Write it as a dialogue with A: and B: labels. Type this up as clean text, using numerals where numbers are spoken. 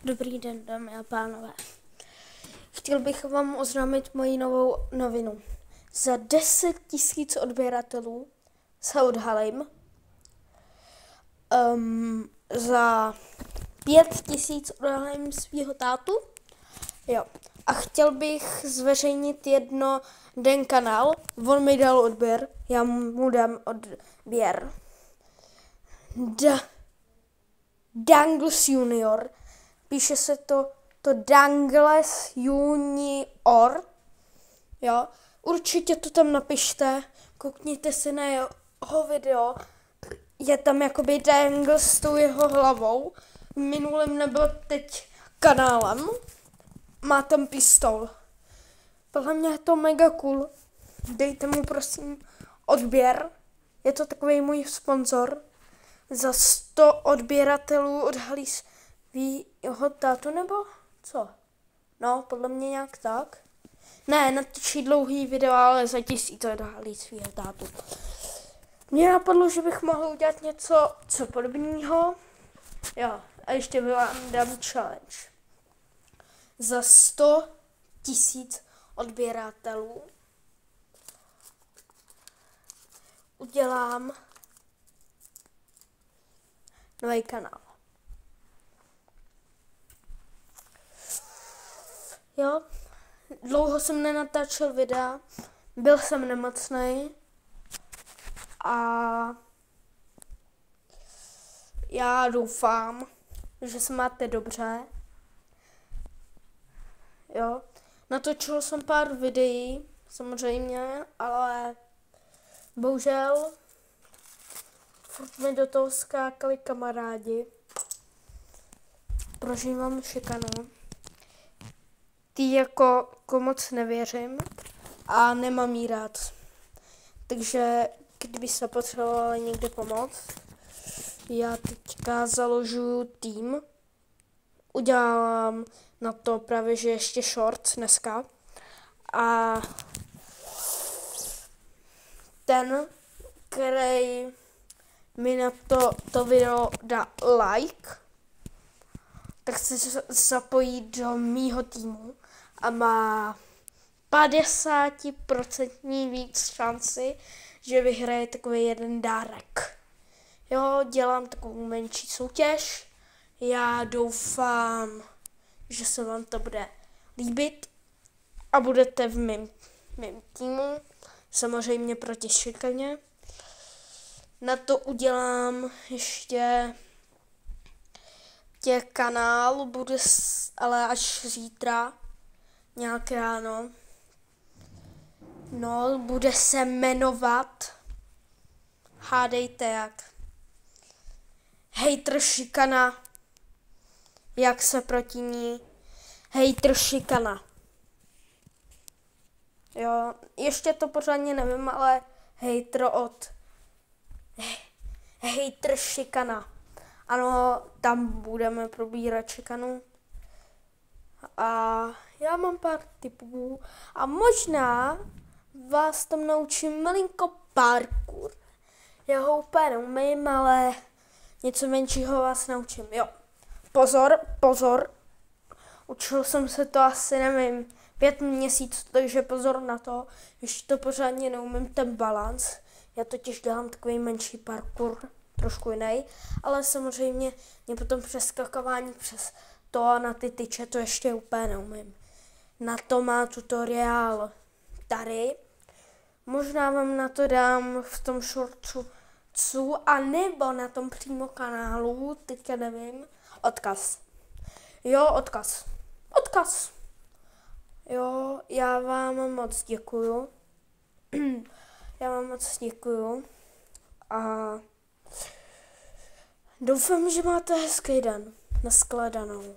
A: Dobrý den, dámy a pánové. Chtěl bych vám oznámit moji novou novinu. Za 10 000 odběratelů se odhalím. Za 5 000 odhalím svýho tátu. Jo. A chtěl bych zveřejnit den kanál. On mi dal odběr, já mu dám odběr. Dangles Junior. Píše se to Dangles Junior. Jo. Určitě to tam napište. Koukněte se na jeho video. Je tam jakoby Dangles s tou jeho hlavou. Minulým nebo teď kanálem. Má tam pistol. Podle mě je to mega cool. Dejte mu prosím odběr. Je to takový můj sponzor. Za 100 odběratelů odhalí svýho tátu nebo co? No, podle mě nějak tak. Ne, natočí dlouhý video, ale za 1000 odhalí svýho tátu. Mně napadlo, že bych mohl udělat něco podobného. Jo, a ještě vám dám challenge. Za 100 000 odběratelů udělám nový kanál. Jo, dlouho jsem nenatáčel videa, byl jsem nemocnej a já doufám, že se máte dobře. Jo, natočil jsem pár videí, samozřejmě, ale bohužel furt mi do toho skákali kamarádi. Prožívám šikanu. Ty jako moc nevěřím a nemám jí rád. Takže kdyby se potřebovali někde pomoct, já teďka založu tým. Udělám na to právě, že ještě shorts dneska. A ten, který mi na to video dá like, tak se zapojí do mýho týmu a má 50% víc šanci, že vyhraje takový jeden dárek. Jo, dělám takovou menší soutěž. Já doufám, že se vám to bude líbit a budete v mém týmu, samozřejmě proti šikaně. Na to udělám ještě kanál, bude ale až zítra, nějak ráno. No, bude se jmenovat, hádejte jak, Hater šikana, jak se proti ní, Hater šikana. Jo, ještě to pořádně nevím, ale Hater šikana. Ano, tam budeme probírat šikanu. A já mám pár tipů a možná vás tam naučím malinko parkour. Já ho úplně neumím, ale něco menšího vás naučím. Jo, pozor. Učil jsem se to asi, nevím, 5 měsíců, takže pozor na to. Ještě to pořádně neumím, ten balans. Já totiž dělám takový menší parkour, trošku jiný, ale samozřejmě mě potom přeskakování přes to a na ty tyče to ještě úplně neumím. Na to má tutoriál tady. Možná vám na to dám v tom shortsu a nebo na tom přímo kanálu, teďka nevím, odkaz. Jo, odkaz. Jo, já vám moc děkuju. A doufám, že máte hezký den. Nashledanou.